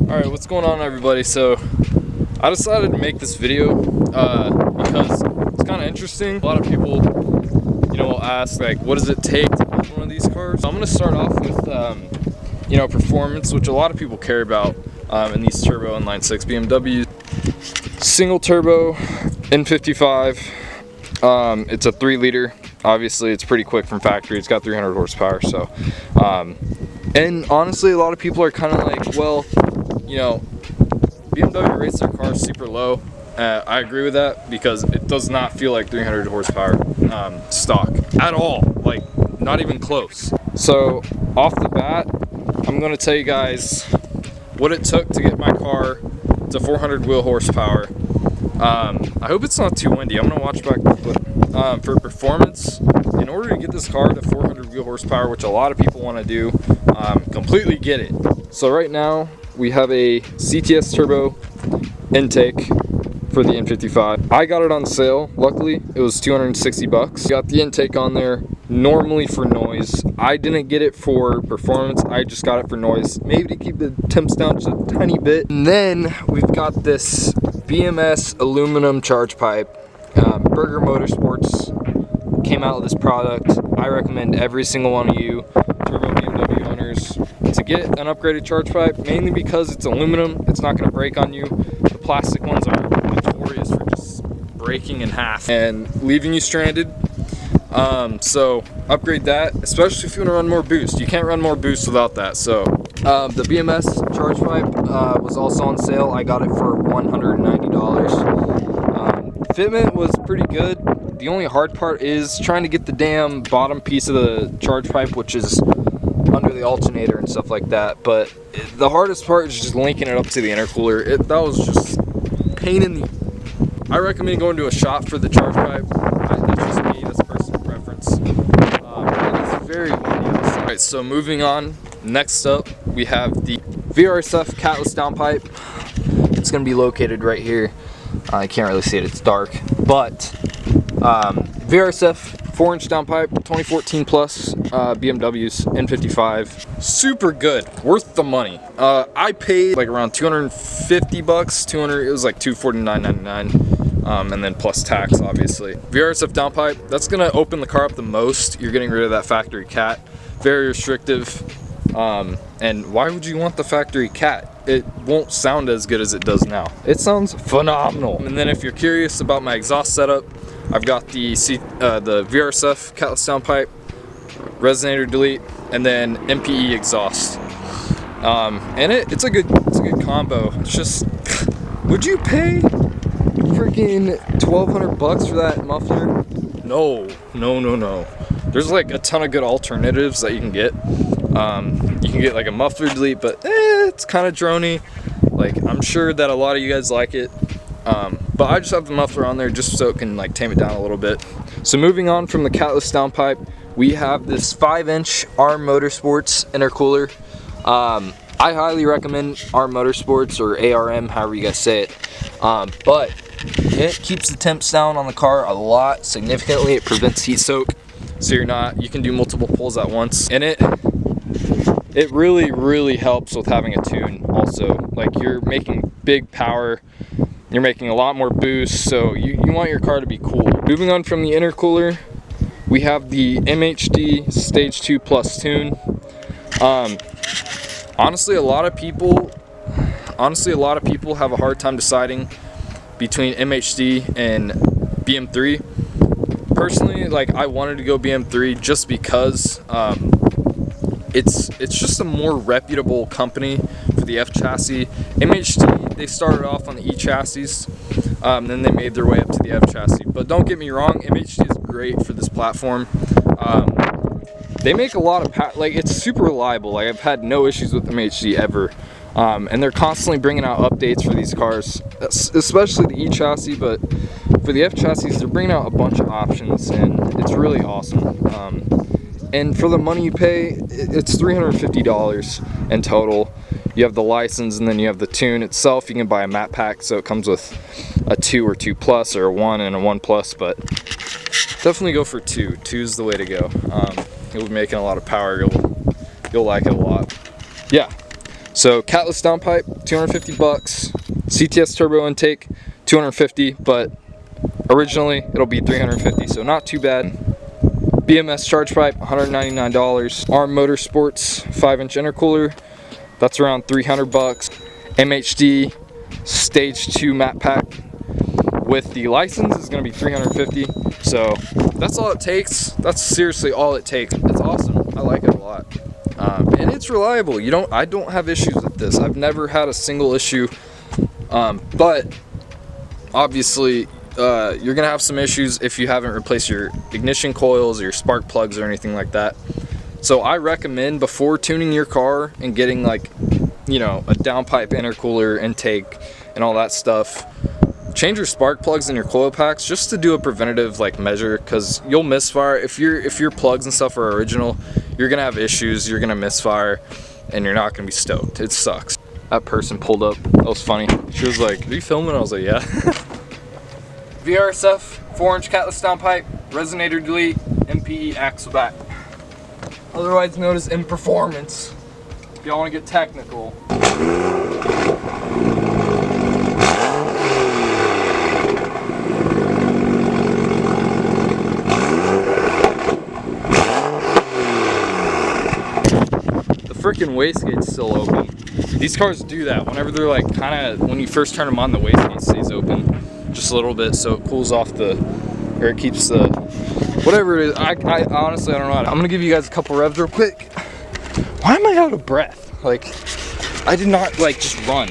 Alright, what's going on, everybody? So I decided to make this video because it's kind of interesting. A lot of people, will ask, like, what does it take to build one of these cars? So I'm going to start off with performance, which a lot of people care about in these turbo inline 6 BMWs. Single turbo N55. It's a 3-liter. Obviously, it's pretty quick from factory. It's got 300 horsepower. So, and honestly, a lot of people are kind of like, well, BMW rates their cars super low. I agree with that because it does not feel like 300 horsepower stock at all. Like, not even close. So, off the bat, I'm going to tell you guys what it took to get my car to 400 wheel horsepower. I hope it's not too windy. I'm going to watch back the clip. For performance, in order to get this car to 400 wheel horsepower, which a lot of people want to do, completely get it. So right now, we have a CTS turbo intake for the N55. I got it on sale. Luckily, it was 260 bucks. Got the intake on there normally for noise. I didn't get it for performance. I just got it for noise, maybe to keep the temps down just a tiny bit. And then we've got this BMS aluminum charge pipe. Burger Motorsports came out with this product. I recommend every single one of you turbo BMW owners to get an upgraded charge pipe, mainly because it's aluminum. It's not going to break on you. The plastic ones are notorious for just breaking in half and leaving you stranded. So upgrade that, especially if you want to run more boost. You can't run more boost without that. So the BMS charge pipe was also on sale. I got it for $190. Fitment was pretty good. The only hard part is trying to get the damn bottom piece of the charge pipe, which is under the alternator and stuff like that. But the hardest part is just linking it up to the intercooler. That was just pain in the... I recommend going to a shop for the charge pipe. That's just me, that's personal preference. It's very windy. Alright, so moving on. Next up, we have the VRSF catless downpipe. It's going to be located right here. I can't really see it, it's dark, but VRSF 4-inch downpipe, 2014 plus, BMW's N55, super good, worth the money. I paid like around 250 bucks, it was like $249.99, and then plus tax, obviously. VRSF downpipe, that's gonna open the car up the most. You're getting rid of that factory cat, very restrictive. And why would you want the factory cat? It won't sound as good as it does now. It sounds phenomenal. And then if you're curious about my exhaust setup, I've got the VRSF catless downpipe, resonator delete, and then MPE exhaust. And it's a good combo. It's just, would you pay freaking 1,200 bucks for that muffler? No. There's like a ton of good alternatives that you can get. You can get like a muffler delete, but it's kind of drony. Like, I'm sure that a lot of you guys like it, but I just have the muffler on there just so it can like tame it down a little bit. So moving on from the catless downpipe, we have this 5-inch ARM Motorsports intercooler. I highly recommend ARM Motorsports, or ARM, however you guys say it, but it keeps the temps down on the car a lot, significantly. It prevents heat soak, so you can do multiple pulls at once, and it really helps with having a tune also. Like, you're making big power, you're making a lot more boost, so you want your car to be cool. Moving on from the intercooler, we have the MHD Stage 2 Plus tune. Honestly, a lot of people have a hard time deciding between MHD and BM3. Personally, like, I wanted to go BM3 just because it's just a more reputable company for the F chassis. MHD, they started off on the E chassis, then they made their way up to the F chassis. But don't get me wrong, MHD is great for this platform. They make a lot of it's super reliable. Like, I've had no issues with MHD ever. And they're constantly bringing out updates for these cars, especially the E chassis, but for the F chassis, they're bringing out a bunch of options, and it's really awesome. And for the money you pay, it's $350 in total. You have the license, and then you have the tune itself. You can buy a matte pack, so it comes with a 2 or 2 plus, or a 1 and a 1 plus, but definitely go for 2. 2's the way to go. You'll be making a lot of power. You'll like it a lot. Yeah. So catless downpipe, 250 bucks. CTS turbo intake, 250, but originally it'll be 350, so not too bad. BMS charge pipe, $199. ARM Motorsports 5-inch intercooler, that's around 300 bucks. MHD stage 2 mat pack with the license is going to be 350. So that's all it takes. That's seriously all it takes. It's awesome. I like it a lot. And it's reliable. I don't have issues with this. I've never had a single issue. But obviously you're gonna have some issues if you haven't replaced your ignition coils or your spark plugs or anything like that. So I recommend, before tuning your car and getting, like, you know, a downpipe intercooler intake and all that stuff, change your spark plugs and your coil packs just to do a preventative, like, measure, because you'll misfire. If your plugs and stuff are original, you're gonna have issues, you're gonna misfire, and you're not gonna be stoked. It sucks. That person pulled up. That was funny. She was like, "Are you filming?" I was like, "Yeah." VRSF 4-inch catless downpipe, resonator delete, MPE axle back, otherwise known as in performance. If y'all want to get technical. The freaking wastegate's still open. These cars do that. Whenever they're like when you first turn them on, the wastegate stays open just a little bit, so it cools off or it keeps the, whatever it is. I honestly, I don't know. I'm gonna give you guys a couple revs real quick. Why am I out of breath? Like, I did not, like, just run.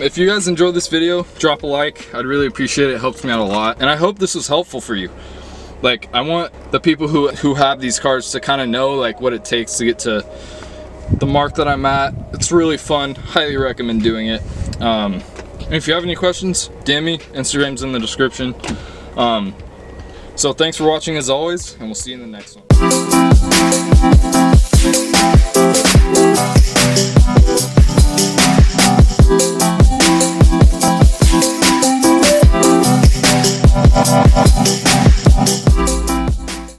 If you guys enjoyed this video, drop a like. I'd really appreciate it. It helps me out a lot. And I hope this was helpful for you. Like, I want the people who have these cars to kind of know, like, what it takes to get to the mark that I'm at. It's really fun. Highly recommend doing it. And if you have any questions, DM me. Instagram's in the description. So thanks for watching as always, and we'll see you in the next one.